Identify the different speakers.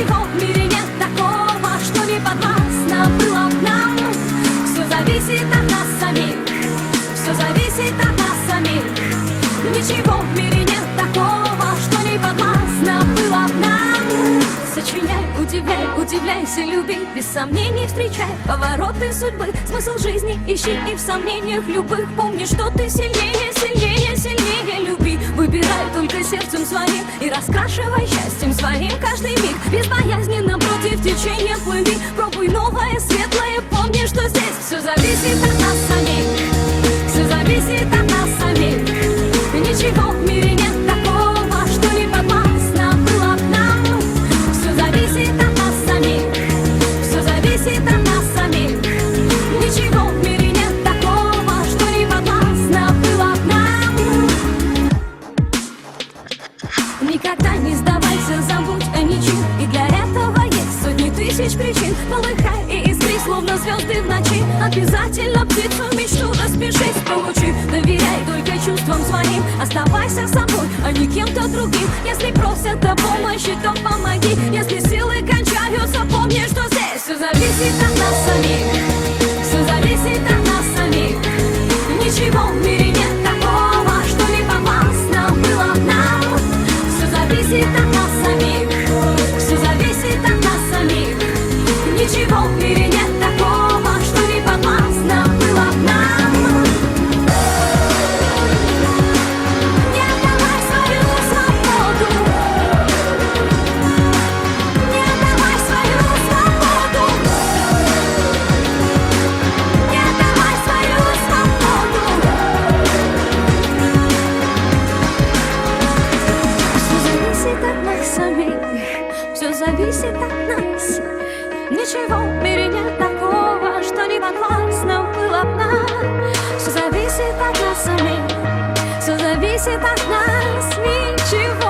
Speaker 1: Ничего в мире нет такого, что не подвластно было б нам. Все зависит от нас самих, все зависит от нас самих. Ничего в мире нет такого, что не подвластно было б нам. Сочиняй, удивляй, удивляйся, люби, без сомнений встречай повороты судьбы. Смысл жизни ищи и в сомнениях любых помни, что ты сильнее, сильнее, сильнее. Люби, выбирай только сердцем своим и раскрашивай счастьем своим каждый миг. Безбоязненно против течения плыви, пробуй новое, светлое, помни, что здесь все зависит от нас самих, все зависит от нас самих. Ничего в мире нет такого, что не подвластно было б нам. Все зависит от нас самих, все зависит от нас самих. Ничего в мире нет такого, что не подвластно было б нам. Никогда не сдавайся, забудь о ничем, и для этого есть сотни тысяч причин. Полыхай и искри, словно звезды в ночи. Обязательно птицу мечту распишись, получи. Доверяй только чувствам своим, оставайся собой, а не кем-то другим. Если просят о помощи, то помоги. Если силы кончаются, помни, что здесь все зависит от нас самих, все зависит от нас самих. Ничего в мире нет такого, что не подвластно было б нам. Все зависит от нас самих, все зависит от нас самих. Ничего в мире нет такого, что не подвластно было б нам. Не отдавай свою свободу, не отдавай свою свободу, не отдавай свою свободу. Все зависит от нас самих, все зависит от нас. Ничего в мире нет такого, что не подвластно было б нам. Все зависит от нас самих, все зависит от нас. Ничего